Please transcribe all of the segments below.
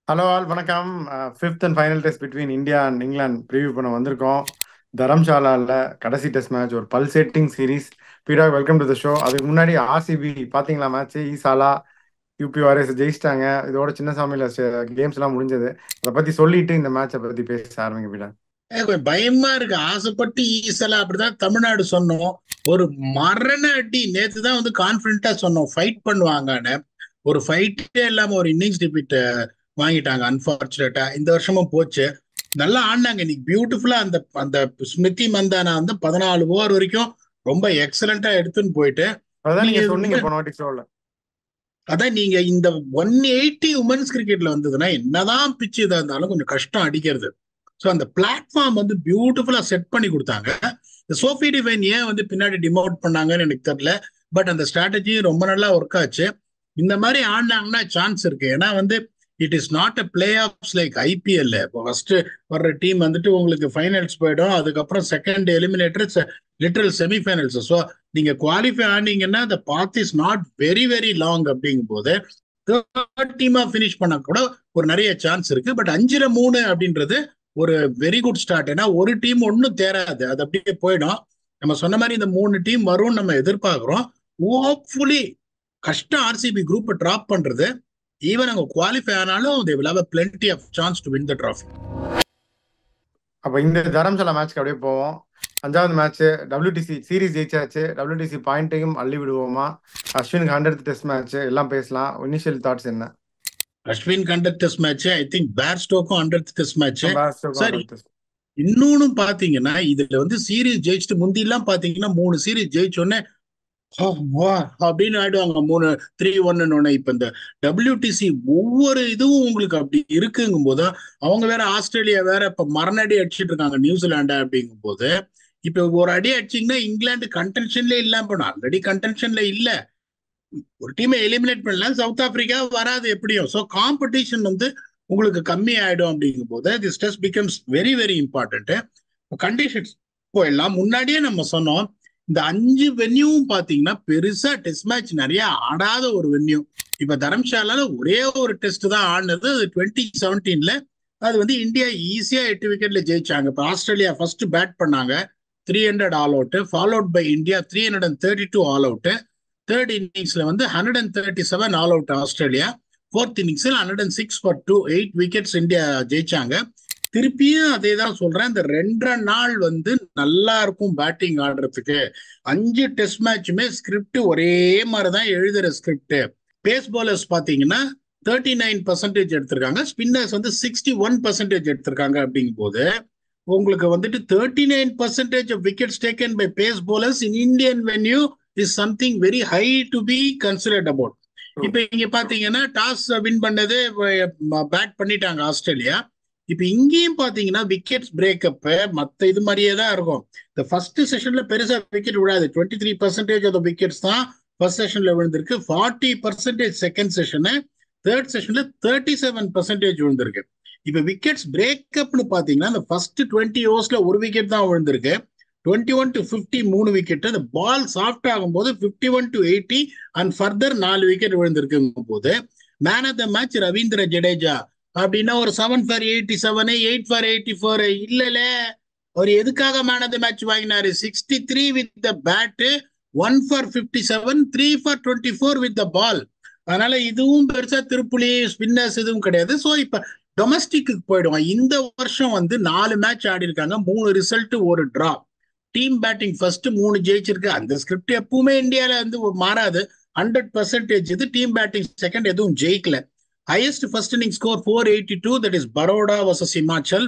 Hello all வணக்கம். Fifth and final test between India and England preview பண்ண வந்திருக்கோம். தரம்சாலாவில் கடைசி டெஸ்ட் மேட்ச், ஒரு பல்சேட்டிங் சீரீஸ். பீடாக், வெல்கம் டு த ஷோ. அதுக்கு முன்னாடி ஆர்சிபி பார்த்தீங்களா மேட்ச்? ஈசாலா யூபி வாரியர்ஸ் ஜெயிச்சிட்டாங்க. இதோட சின்னசாமியில் கேம்ஸ் எல்லாம் முடிஞ்சது. அதை பற்றி சொல்லிட்டு இந்த மேட்சை பற்றி பேச ஆரம்பிங்க பீடா. கொஞ்சம் பயமா இருக்கு. ஆசைப்பட்டு ஈசலா அப்படிதான் தமிழ்நாடு சொன்னோம். ஒரு மரண அடி நேத்து தான் வந்து கான்பிடண்டா சொன்னோம் ஃபைட் பண்ணுவாங்கன்னு. ஒரு ஃபைட்டே இல்லாம ஒரு இன்னிங்ஸ் டிபிட் வாங்கிட்டாங்க. அன்பார்ச்சுனேட்டா இந்த வருஷமும் போச்சு. நல்லா ஆடினாங்க இன்னைக்கு பியூட்டிஃபுல்லா. அந்த அந்த ஸ்மிருதி மந்தானா வந்து 14 ஓவர் வரைக்கும் ரொம்ப எக்ஸலண்டா எடுத்துன்னு போயிட்டு அதான் நீங்க நீங்க சொன்னீங்க போன வாட்டி ஷோவில். அதான் நீங்க இந்த 180 உமன்ஸ் கிரிக்கெட்ல வந்ததுன்னா என்னதான் பிச்சு இதா இருந்தாலும் கொஞ்சம் கஷ்டம் அடிக்கிறது. ஸோ அந்த பிளாட்ஃபார்ம் வந்து பியூட்டிஃபுல்லா செட் பண்ணி கொடுத்தாங்க. இந்த சோஃபி டிவைன் ஏன் வந்து பின்னாடி டிமோட் பண்ணாங்கன்னு எனக்கு தெரியல. பட் அந்த ஸ்ட்ராட்டஜியும் ரொம்ப நல்லா ஒர்க் ஆச்சு. இந்த மாதிரி ஆடினாங்கன்னா சான்ஸ் இருக்கு. ஏன்னா வந்து it is not a play of like IPL. இப்போ ஃபர்ஸ்ட் வர்ற டீம் வந்துட்டு உங்களுக்கு ஃபைனல்ஸ் போயிடும். அதுக்கப்புறம் second eliminator literal semi-finals. So நீங்க qualify ஆனீங்கன்னா the path is not very very long. அப்படிங்கும் போது தேர்ட் டீமா பினிஷ் பண்ண கூட ஒரு நிறைய சான்ஸ் இருக்கு. பட் 5-3 அப்படின்றது ஒரு வெரி குட் ஸ்டார்ட். ஏன்னா ஒரு டீம் ஒன்றும் தேராது, அது அப்படியே போயிடும். நம்ம சொன்ன மாதிரி இந்த 3 டீம் வரும் நம்ம எதிர்பார்க்கிறோம். ஹோப்ஃபுல்லி கஷ்டம் ஆர்சிபி குரூப்பை டிராப் பண்றது. ஈவன் அவங்க குவாலிஃபை ஆனாலும் they will have a plenty of chance to win the trophy. அப்போ இந்த தரம்சாலா மேட்ச்க்கு அப்படியே போவோம். அஞ்சாவது மேட்ச் WTC சீரீஸ் ஜெயிச்சாச்சு. WTC பாயிண்ட்டையும் அள்ளி விடுவோமா? அஸ்வினுக்கு 100th டெஸ்ட் மேட்ச், எல்லாம் பேசலாம். இனிஷியல் தாட்ஸ் என்ன? அஸ்வின் கண்டர் டெஸ்ட் மேட்ச், ஐ திங்க் பேர்ஸ்டோக்கும் 100th டெஸ்ட் மேட்ச். சரி, 100th டெஸ்ட். இன்னொன்னு பாத்தீங்கன்னா இதுல வந்து சீரீஸ் ஜெயிச்சுட்டு முந்தி எல்லாம் பாத்தீங்கன்னா 3 சீரீஸ் ஜெயிச்சோடனே அப்படின்னு ஆயிடுவாங்க. 3-3-1. இப்ப இந்த WTC ஒவ்வொரு இதுவும் உங்களுக்கு அப்படி இருக்குங்கும் போது, அவங்க வேற ஆஸ்திரேலியா வேற இப்ப மரணடி அடிச்சிட்டு இருக்காங்க நியூசிலாண்டா. அப்படிங்கும் போது இப்ப ஒரு அடி அடிச்சிங்கன்னா இங்கிலாந்து கன்டென்ஷன்ல இல்லாம போனா, ஆல்ரெடி கன்டென்ஷன்ல இல்ல. ஒரு டீமை எலிமினேட் பண்ணலாம், சவுத் ஆப்பிரிக்கா வராது எப்படியும். ஸோ காம்படிஷன் வந்து உங்களுக்கு கம்மி ஆயிடும். அப்படிங்கும் போது this test becomes very very important. Conditions போயிடலாம். முன்னாடியே நம்ம சொன்னோம் இந்த 5 வென்யூவும் பாத்தீங்கன்னா பெருசா டெஸ்ட் மேட்ச் நிறைய ஆடாத ஒரு வென்யூ. இப்ப தரம்சாலால ஒரே ஒரு டெஸ்ட் தான் ஆடினது, அது 2017. அது வந்து இந்தியா ஈஸியா 8 விக்கெட்ல ஜெயிச்சாங்க. இப்ப ஆஸ்திரேலியா ஃபர்ஸ்ட் பேட் பண்ணாங்க, 300 all out, followed by India 332 all out. Third இன்னிங்ஸ்ல வந்து 137 ஆல் அவுட் ஆஸ்திரேலியா. ஃபோர்த் இன்னிங்ஸ்ல 106 ஃபார் 2, 8 விக்கெட்ஸ் இந்தியா ஜெயிச்சாங்க. திருப்பியும் அதே தான் சொல்றேன், இந்த 2.5 நாள் வந்து நல்லா இருக்கும் பேட்டிங் ஆடுறதுக்கு. 5 டெஸ்ட் மேட்சுமே ஸ்கிரிப்ட் ஒரே மாதிரிதான் எழுதுற ஸ்கிரிப்ட். பேஸ் பாலர்ஸ் பாத்தீங்கன்னா 39% எடுத்திருக்காங்க, ஸ்பின்னர்ஸ் வந்து 61% எடுத்திருக்காங்க. அப்படிங்கும் போது உங்களுக்கு வந்துட்டு 39% of wickets taken by pace bowlers in Indian venue is something very high to be considered about. இப்ப இங்க பாத்தீங்கன்னா டாஸ் வின் பண்ணது பேட் பண்ணிட்டாங்க ஆஸ்திரேலியா. இப்ப இங்கேயும் பாத்தீங்கன்னா விக்கெட்ஸ் பிரேக்கப் மத்த இது மாதிரியே தான் இருக்கும். இந்த ஃபர்ஸ்ட் செஷன்ல பெருசா விக்கெட் விழாது. 23% ஆஃப் விக்கெட்ஸ் தான் ஃபர்ஸ்ட் செஷன்ல விழுந்திருக்கு. 40% செகண்ட் செஷனு, தேர்ட் செஷன்ல 37% விழுந்திருக்கு. இப்ப விக்கெட்ஸ் பிரேக்கப்னு பாத்தீங்கன்னா இந்த ஃபர்ஸ்ட் 20 ஓவர்ஸ்ல ஒரு விக்கெட் தான் விழுந்திருக்கு. 21 to 50 3 விக்கெட். அந்த பால் சாஃப்ட் ஆகும் போது 51 to 80 அண்ட் ஃபர்தர் 4 விக்கெட் விழுந்திருக்கும் போது man of the match Ravindra Jadeja அப்படின்னா ஒரு 7 for 87, 8 for 84 இல்லல. அவர் எதுக்காக மேன் ஆஃப் த மேட்ச் வாங்கினாரு? 63 with the bat, 1 for 57, 3 for 24 with the ball. அதனால இதுவும் பெருசா திருப்புலி ஸ்பின்னர்ஸ் எதுவும் கிடையாது. ஸோ இப்ப டொமஸ்டிக்கு போயிடுவோம். இந்த வருஷம் வந்து 4 மேட்ச் ஆடி இருக்காங்க, 3 ரிசல்ட், ஒரு டிரா. Team batting first 3 ஜெயிச்சிருக்கு. அந்த ஸ்கிரிப்ட் எப்பவுமே இந்தியால வந்து மாறாது. 100% இது. டீம் பேட்டிங் செகண்ட், எதுவும் ஜெயிக்கல. Highest first inning score 482, that is Baroda versus Himachal.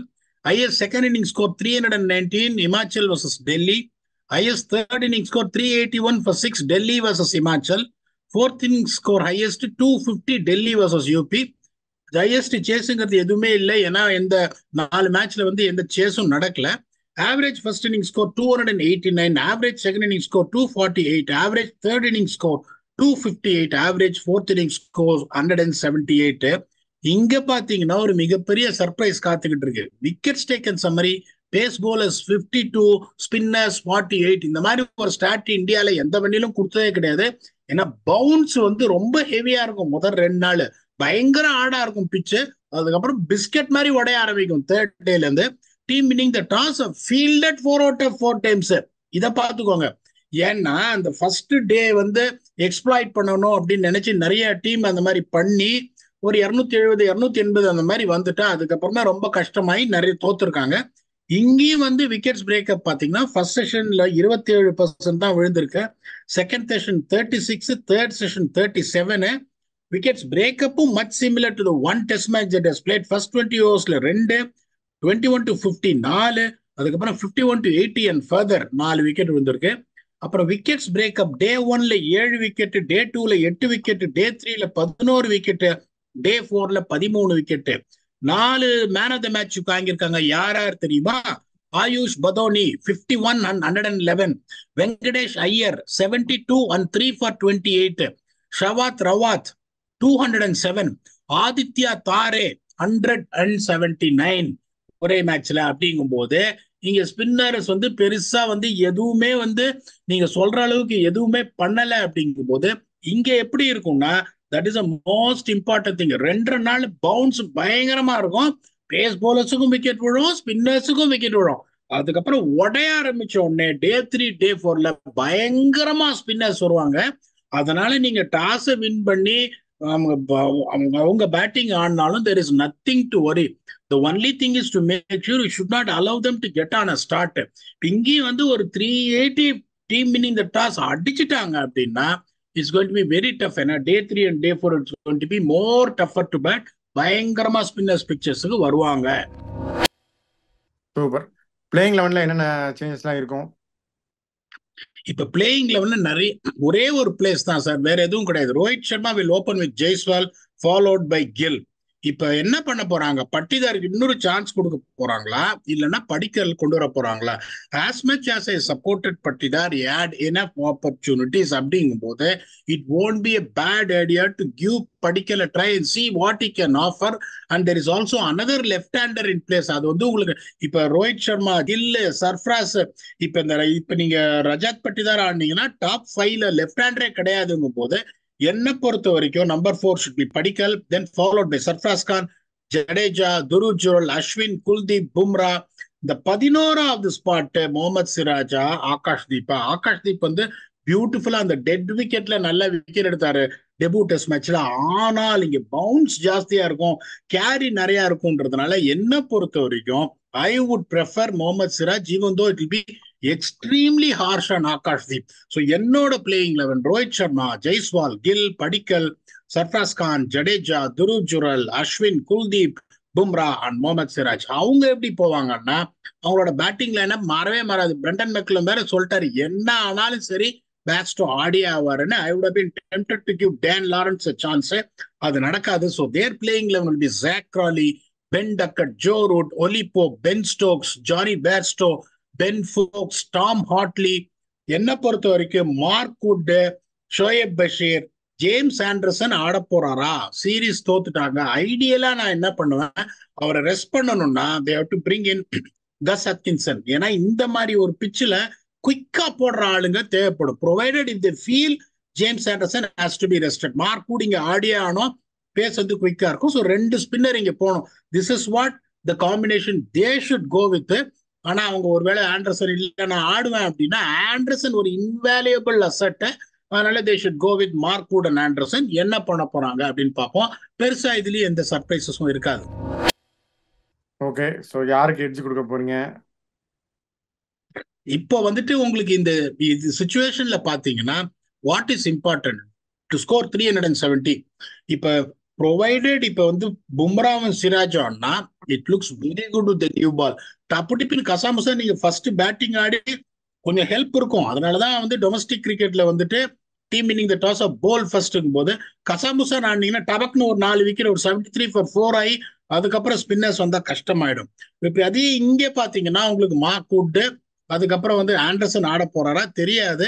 Highest second inning score 319, Himachal versus Delhi. Highest third inning score 381 for 6, Delhi versus Himachal. Fourth inning score highest 250, Delhi versus UP. Highest சேஸுங்கிறது எதுவுமே இல்லை, ஏன்னா எந்த 4 மேட்ச்ல வந்து எந்த சேஸும் நடக்கல. Average first inning score 289, average second inning score 248, average third inning score 258, average fourth inning score 178. இங்க பாத்தீங்கன்னா ஒரு மிகப்பெரிய சர்ப்ரைஸ் காத்துக்கிட்டு இருக்கு. Wickets taken summary, pace bowlers 52, spinners 48. இந்த மாதிரி ஒரு ஸ்டாட் இந்தியால எந்த வண்டியிலும் கொடுத்ததே கிடையாது. ஏன்னா பவுன்ஸ் வந்து ரொம்ப ஹெவியா இருக்கும் முதல் 2 நாள். பயங்கர ஆடா இருக்கும் பிச்சு. அதுக்கப்புறம் பிஸ்கெட் மாதிரி உடைய ஆரம்பிக்கும் தேர்ட் டேல இருந்து. Team winning the toss fielded 4 out of 4 times. இதை பார்த்துக்கோங்க. ஏன்னா அந்த ஃபர்ஸ்ட் டே வந்து எக்ஸ்ப்ளாய்ட் பண்ணணும் அப்படின்னு நினைச்சு நிறைய டீம் அந்த மாதிரி பண்ணி ஒரு 270 280 அந்த மாதிரி வந்துட்டா அதுக்கப்புறமா ரொம்ப கஷ்டமாயி நிறைய தோத்துருக்காங்க. இங்கேயும் வந்து விக்கெட்ஸ் பிரேக்கப் பாத்தீங்கன்னா ஃபர்ஸ்ட் செஷன்ல 27% தான் விழுந்திருக்கு, second session 36, third session 37. Wickets பிரேக்கப்பும் much similar to the one test match that has played. First 20 ஓவர்ஸ்ல 2, 21 to 50 4, அதுக்கப்புறம் 51 to 80 அண்ட் ஃபர்தர் 4 விக்கெட் விழுந்திருக்கு. அப்புறம் விக்கெட்ஸ் பிரேக்கப் டே 1ல 7 விக்கெட், டே 2ல 8 விக்கெட், டே 3ல 11 விக்கெட், டே 4ல 13 wicket. 4 man of the match வாங்கியிருக்காங்க. யார் யார் தெரியுமா? AYUSH Badoni 51 and 111, Venkatesh Iyer 72 and 3 for 28, ஷவாத் Rawat 207, Aditya தாரே 179 ஒரே மேட்ச்ல. அப்படிங்கும் போது இங்க ஸ்பின்னர்ஸ் வந்து பெருசா வந்து எதுவுமே வந்து நீங்க சொல்ற அளவுக்கு எதுவுமே பண்ணல. அப்படிங்கும் போது இங்க எப்படி இருக்கும்னா that is a most important thing. 2 நாள் பவுன்ஸ் பயங்கரமா இருக்கும். பேஸ் பவுலர்ஸுக்கும் விக்கெட் விழும், ஸ்பின்னர்ஸுக்கும் விக்கெட் விழும். அதுக்கப்புறம் உடைய ஆரம்பிச்ச உடனே டே 3 டே 4ல பயங்கரமா ஸ்பின்னர்ஸ் வருவாங்க. அதனால நீங்க டாஸை வின் பண்ணி அவங்க batting ஆடினாலும் there is nothing to worry. The only thing is to make sure you should not allow them to get on a start. இங்கேயும் வந்து ஒரு 380 டீம் winning the toss அடிச்சுட்டாங்க அப்படின்னா it's going to be very tough. ஏன்னா டே 3 and day 4 it's going to be more tougher to bat. பயங்கரமா spinners பிக்சர்ஸுக்கு வருவாங்க. Super. Playing லெவன்ல என்னென்ன சேஞ்சஸ்லாம் இருக்கும்? இப்ப பிளேயிங் லெவல்ல நிறைய ஒரே ஒரு பிளேஸ் தான் சார், வேற எதுவும் கிடையாது. Rohit Sharma will open with Jaiswal followed by Gill. இப்ப என்ன பண்ண போறாங்க? பட்டிதாருக்கு இன்னொரு சான்ஸ் கொடுக்க போறாங்களா இல்லைன்னா படிக்கல் கொண்டு வர போறாங்களா? As much as I supported Patidar had enough opportunities அப்படிங்கும் போது it won't be a bad idea to give Padikkal a try and see what he can offer. and there is also another left hander in place. அது வந்து உங்களுக்கு இப்ப Rohit Sharma, kill, Sarfaraz, இப்ப நீங்க ரஜாத் பட்டிதார் ஆனீங்கன்னா top 5ல லெஃப்ட் ஹேண்டரே கிடையாதுங்கும் போது என்ன பொறுத்த வரைக்கும் number 4 should be Padikkal, then followed by Sarfaraz Khan, Jadeja, Dhruv Jurel, Ashwin, Kuldeep, Bumrah. இந்த 11வது ஸ்பாட் முகமது சிராஜா, ஆகாஷ்தீப் வந்து பியூட்டிஃபுல்லா அந்த டெட் விக்கெட்ல நல்ல விக்கெட் எடுத்தாரு டெபியூ டெஸ்ட் மேட்ச்ல. ஆனால் இங்க பவுன்ஸ் ஜாஸ்தியா இருக்கும், கேரி நிறைய இருக்கும்ன்றதுனால என்ன பொறுத்த வரைக்கும் I would prefer Mohammad Siraj, even though it will be extremely harsh on Akashdeep. So என்னோட பிளேயிங் 11 ரோஹித் சர்மா, ஜெய்ஸ்வால், கில், படிக்கல், சர்ஃப்ராஸ் கான், ஜடேஜா, துருவ் ஜுரல், அஸ்வின், குல்தீப், பும்ரா அண்ட் முகமது சிராஜ். அவங்க எப்படி போவாங்கன்னா அவங்களோட பேட்டிங் லைனப் மாறவே மாறாது. பிரண்டன் மெக்லம் வேற சொல்லிட்டாரு என்ன ஆனாலும் சரி Bairstow Aadi ஆவாருன்னு. I would have been tempted to give Dan Lawrence a chance. அது நடக்காது. So their playing 11 will be Zach Crawley, Ben Duckett, Joe Root, Oli Pope, Ben Stokes, Johnny Bairstow, Ben Foakes, Tom Hartley. என்ன பொறுத்த வரைக்கும் Mark Wood, Shoaib Bashir, James Anderson ஆட போறாரா? Series தோத்துட்டாங்க. ஐடியலா நான் என்ன பண்ணுவேன், அவரை ரெஸ்ட் பண்ணணும்னா they have to bring in கஸ் ஹட்கின்சன். ஏன்னா இந்த மாதிரி ஒரு பிச்சில் குயிக்கா போடுற ஆளுங்க தேவைப்படும். Provided if they feel James Anderson has to be rested. Mark Wood இங்க ஆடியே ஆனோம், பேஸ் வந்து குயிக்கா இருக்கும். ஸோ 2 ஸ்பின்னர் இங்க போகணும். This is what the combination they should go with. ஆனா அவங்க ஒருவேளை ஆண்டர்சன் இல்ல நான் ஆடுவேன் அப்படின்னா ஆண்டர்சன் ஒரு இன்வேல்யூபிள் அசெட். அதனால they should go with Mark Wood and Anderson. என்ன பண்ண போறாங்க அப்படின்னு பார்ப்போம். பெருசா இதுலயும் எந்த சர்ப்ரைசஸும் இருக்காது. ஓகே, ஸோ யாருக்கு எட்ஜ் கொடுக்க போறீங்க? இப்போ வந்துட்டு உங்களுக்கு இந்த சிச்சுவேஷன்ல பாத்தீங்கன்னா what is important to score 370. இப்ப ப்ரொவைடட் இப்ப வந்து பும்ராவும் சிராஜ் ஆனா it looks very good with the new ball. டப்புடிப்பின் கசாமுசா நீங்க ஃபர்ஸ்ட் பேட்டிங் ஆடி கொஞ்சம் ஹெல்ப் இருக்கும். அதனாலதான் வந்து டொமஸ்டிக் கிரிக்கெட்ல வந்துட்டு team winning the toss of bowl ஃபர்ஸ்ட்ங்கும் போது கசாமுசா ஆனீங்கன்னா டபக்னு ஒரு 4 விக்கெட், ஒரு 73 for 4 ஆகி அதுக்கப்புறம் ஸ்பின்னர்ஸ் வந்தா கஷ்டமாயிடும். இப்ப அதே இங்கே பாத்தீங்கன்னா உங்களுக்கு மார்க் வுட், அதுக்கப்புறம் வந்து ஆண்டர்சன் ஆட போறாரா தெரியாது.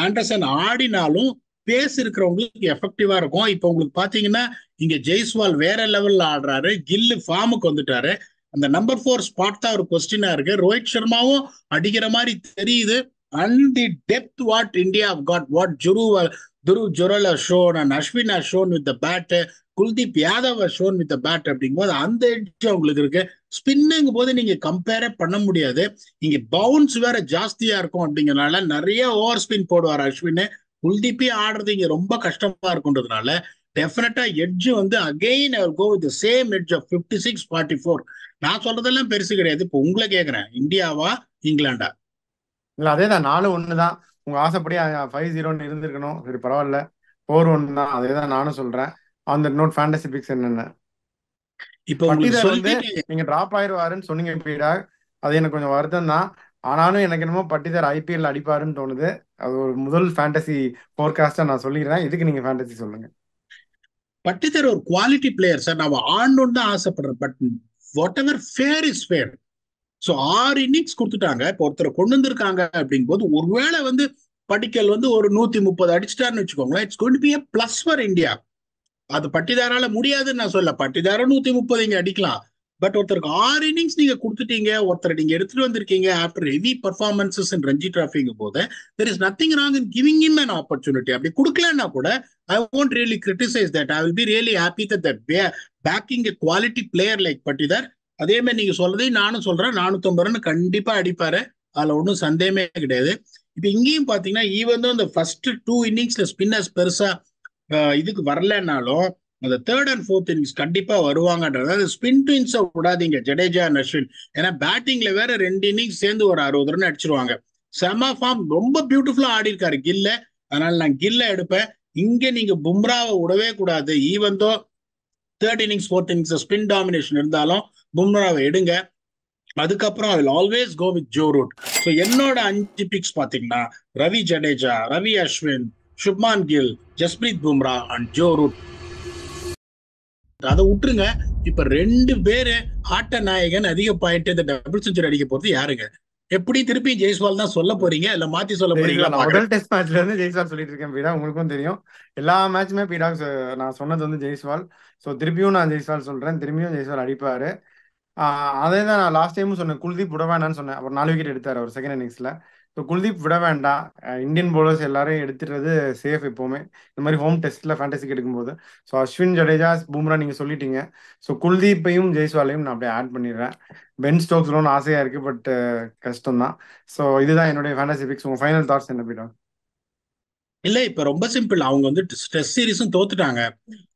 ஆண்டர்சன் ஆடினாலும் பேஸ் இருக்கிறவங்களுக்கு எஃபெக்டிவா இருக்கும். இப்ப உங்களுக்கு பாத்தீங்கன்னா இங்க ஜெய்ஸ்வால் வேற லெவல்ல ஆடுறாரு, கில்லு ஃபார்முக்கு வந்துட்டாரு. அந்த நம்பர் 4 ஸ்பாட் தான் ஒரு கொஸ்டினா இருக்கு. ரோஹித் சர்மாவும் அடிக்கிற மாதிரி தெரியுது. And the depth what India got, what Dhruv Jurel has shown and Ashwin has shown with the bat, Kuldeep Yadav has shown with the bat அப்படிங்கும்போது அந்த எட்ஜ் உங்களுக்கு இருக்கு. ஸ்பின்னுங்கும் போது நீங்க கம்பேரே பண்ண முடியாது. இங்க பவுன்ஸ் வேற ஜாஸ்தியா இருக்கும் அப்படிங்கறதுனால நிறைய ஓவர் ஸ்பின் போடுவார் அஸ்வின். குல்தீப்பே ஆடுறது இங்க ரொம்ப கஷ்டமா இருக்குன்றதுனால டெஃபினட்டா எட்ஜ் வந்து again go with same edge of 56-44. நான் சொல்றதெல்லாம் பெருசு கிடையாது. இப்போ உங்களை கேட்கறேன், இந்தியாவா இங்கிலாண்டா? இல்ல அதேதான் 4-1 தான். உங்க ஆசைப்படி 5-0 இருந்திருக்கணும். சரி பரவாயில்ல, 4-1 தான். அதேதான் நானும் சொல்றேன். அந்த நோட் ஃபேண்டசி பிக்ஸ் என்னென்ன இப்போ உங்களுக்கு பட்டிதார் வந்து சொல்லிட்டு நீங்க டிராப் ஆயிடுவாருன்னு சொன்னீங்க பீடா. அது எனக்கு கொஞ்சம் வருத்தம் தான். ஆனாலும் எனக்கு என்னமோ பட்டிதார் ஐபிஎல் அடிப்பாருன்னு தோணுது. அது ஒரு முதல் ஃபேண்டசி ஃபோர்காஸ்டா நான் சொல்லிடுறேன். இதுக்கு நீங்க ஃபேண்டசி சொல்லுங்க. பட்டிதர் ஒரு குவாலிட்டி பிளேயர் சார். நான் ஆடணும்னு தான் ஆசைப்படுறேன். But whatever fair is fair. So 6 innings கொடுத்துட்டாங்க. இப்போ ஒருத்தர் கொண்டு வந்திருக்காங்க அப்படிங்கும் போது ஒருவேளை வந்து படிக்கல் வந்து ஒரு 130 அடிச்சிட்டாருன்னு வச்சுக்கோங்களேன், it's going to be a plus for India. அது பட்டிதாரால முடியாதுன்னு நான் சொல்ல. பட்டிதார 130 இங்க அடிக்கலாம். பட் ஒருத்தருக்கு 6 இன்னிங்ஸ் நீங்க கொடுத்துட்டீங்க, ஒருத்தர் நீங்க எடுத்துட்டு வந்திருக்கீங்க ஆஃப்டர் ஹெவி பர்ஃபார்மன்சஸ் இன் ரஞ்சி டிராஃபிங்கும் போது there is nothing wrong in giving him an opportunity. அப்படி கொடுக்கலன்னா கூட I won't really criticize that. I will be really happy that backing a quality player like Patidar. அதே மாதிரி நீங்க சொல்றதையும் நானும் சொல்றேன், 450 ரன் கண்டிப்பா அடிப்பாரு. அதுல ஒன்றும் சந்தேகமே கிடையாது. இப்ப இங்கேயும் பாத்தீங்கன்னா ஈவன் தான் இந்த ஃபர்ஸ்ட் 2 இன்னிங்ஸ்ல ஸ்பின்னர்ஸ் பெருசா இதுக்கு வரலன்னாலும் அந்த 3rd and 4th இன்னிங்ஸ் கண்டிப்பா வருவாங்கன்றது. அதாவது ஸ்பின் ட்வின்ஸை விடாதீங்க, ஜடேஜா அண்ட் அஸ்வின். ஏன்னா பேட்டிங்ல வேற 2 இன்னிங்ஸ் சேர்ந்து ஒரு 60 ரன் அடிச்சிருவாங்க. செம ஃபார்ம், ரொம்ப பியூட்டிஃபுல்லா ஆடி இருக்காரு கில்ல. அதனால நான் கில்ல எடுப்பேன். இங்க நீங்க பும்ராவை விடவே கூடாது. Even though 3rd innings 4th innings spin domination இருந்தாலும் பும்ராவை எடுங்க. அதுக்கப்புறம் I will always go with Joe Root. So என்னோட 5 பிக்ஸ் பாத்தீங்கன்னா Ravi Jadeja, Ravi Ashwin, Shubman Gill, Jasprit Bumrah and Joe Root. அதை விட்டுருங்க. இப்ப 2 பேரு ஆட்ட நாயகன் அதிக பாயிண்ட் இந்த டபுள் செஞ்சுரி அடிக்க போறது யாருங்க? எப்படி திருப்பி ஜெய்ஸ்வால் தான் சொல்ல போறீங்க இல்ல மாத்தி சொல்ல போறீங்களா? முதல் டெஸ்ட் மேட்ச்ல இருந்து ஜெய்ஸ்வால் சொல்லிட்டு இருக்கேன் பீடா. உங்களுக்கும் தெரியும் எல்லா மேட்சுமே பீடா நான் சொன்னது வந்து ஜெய்ஸ்வால். ஸோ திருப்பியும் நான் ஜெய்ஸ்வால் சொல்றேன். திரும்பியும் ஜெய்ஸ்வால் அடிப்பாரு. அதே தான் நான் லாஸ்ட் டைமும் சொன்னேன். குல்தீப் விட வேண்டாம்னு சொன்னேன். அவர் 4 விக்கெட் எடுத்தார் அவர் செகண்ட் இன்னிங்ஸ்ல. ஸோ குல்தீப் விட வேண்டாம். இந்தியன் பவுலர்ஸ் எல்லாரையும் எடுத்துறது சேஃப் எப்பவுமே இந்த மாதிரி ஹோம் டெஸ்ட்ல ஃபேண்டசிக்கு எடுக்கும்போது. ஸோ அஸ்வின், ஜடேஜா, பும்ரா நீங்க சொல்லிட்டீங்க. ஸோ குல்தீப்பையும் ஜெய்ஸ்வாலையும் நான் அப்படியே ஆட் பண்ணிடுறேன். பென் ஸ்டோக்ஸ்லோன்னு ஆசையா இருக்கு, பட் கஷ்டம் தான். ஸோ இதுதான் என்னுடைய ஃபேண்டசி பிக்ஸ். உங்க ஃபைனல் தாட்ஸ் என்ன பீடா? இல்ல இப்ப ரொம்ப சிம்பிள். அவங்க வந்து டெஸ்ட் சீரிஸும் தோத்துட்டாங்க,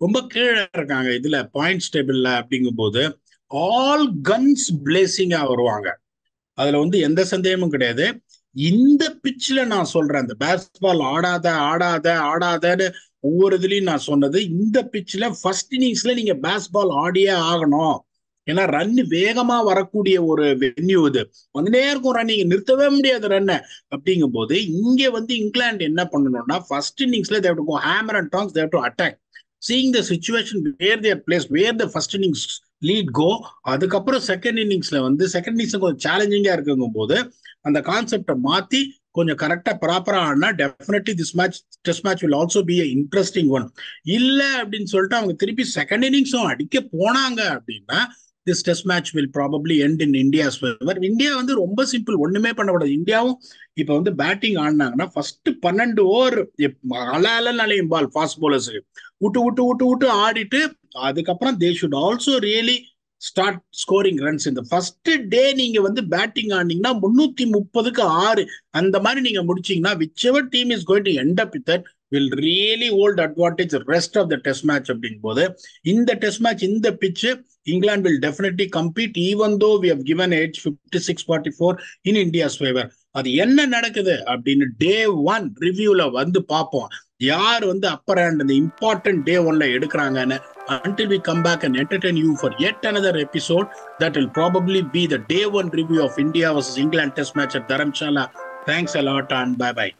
ரொம்ப கீழே இருக்காங்க இதுல பாயிண்ட்ஸ் டேபிள்ல. அப்படிங்கும் போது ஆல் கன்ஸ் பிளேசிங்கா வருவாங்க. அதுல வந்து எந்த சந்தேகமும் கிடையாது. இந்த பிட்ச்ல நான் சொல்றேன், இந்த பேஸ்பால் ஆடாத ஆடாத ஆடாதன்னு ஒவ்வொரு இதுலயும் நான் சொன்னது. இந்த பிட்ச்ல ஃபர்ஸ்ட் இன்னிங்ஸ்ல நீங்க பேஸ்பால் ஆடியே ஆகணும். ஏன்னா ரன் வேகமா வரக்கூடிய ஒரு வென்யூ இது. வந்துட்டே இருக்கும் ரன், நீங்க நிறுத்தவே முடியாது ரன்னை. அப்படிங்கும் போது இங்க வந்து இங்கிலாந்து என்ன பண்ணணும்னா first இன்னிங்ஸ்ல they have to go hammer and tongs, they have to attack, seeing the situation where they are placed, where the first innings lead go. அதுக்கப்புறம் செகண்ட் இன்னிங்ஸ்ல வந்து செகண்ட் இன்னிங்ஸ் கொஞ்சம் சேலஞ்சிங்கா இருக்குங்கும் போது அந்த கான்செப்டை மாத்தி கொஞ்சம் கரெக்டா ப்ராப்பரா ஆனா definitely this match test match will also be a interesting one. இல்ல அப்படின்னு சொல்லிட்டு அவங்க திருப்பி செகண்ட் இன்னிங்ஸும் அடிக்க போனாங்க அப்படின்னா this test match will probably end in India's favor. India வந்து ரொம்ப சிம்பிள், ஒண்ணுமே பண்ணக்கூடாது. இந்தியாவும் இப்ப வந்து பேட்டிங் ஆடினாங்கன்னா ஃபர்ஸ்ட் 12 ஓவர் அலையும் பால் ஃபாஸ்ட் போலர்ஸுக்கு விட்டு விட்டு விட்டு விட்டு ஆடிட்டு அதுக்கப்புறம் they should also really start scoring runs. இந்த ஃபர்ஸ்ட் டே நீங்க வந்து பேட்டிங் ஆனீங்கன்னா 330க்கு 6 அந்த மாதிரி நீங்க முடிச்சீங்கன்னா whichever team is going to end up with that will really hold advantage the rest of the test match. அப்படிங்கும் போது இந்த டெஸ்ட் மேட்ச் இந்த pitch England will definitely compete even though we have given edge 56-44 in India's favor. அது என்ன நடக்குது அப்படின்னு டே 1 ரிவ்யூல வந்து பார்ப்போம். யார் வந்து அப்பர் ஹேண்ட் இந்த இம்பார்ட்டன்ட் டே 1ல எடுக்கிறாங்கன்னு. Until we come back and entertain you for yet another episode that will probably be the day 1 review of India versus England test match at Dharamshala. Thanks a lot and bye bye.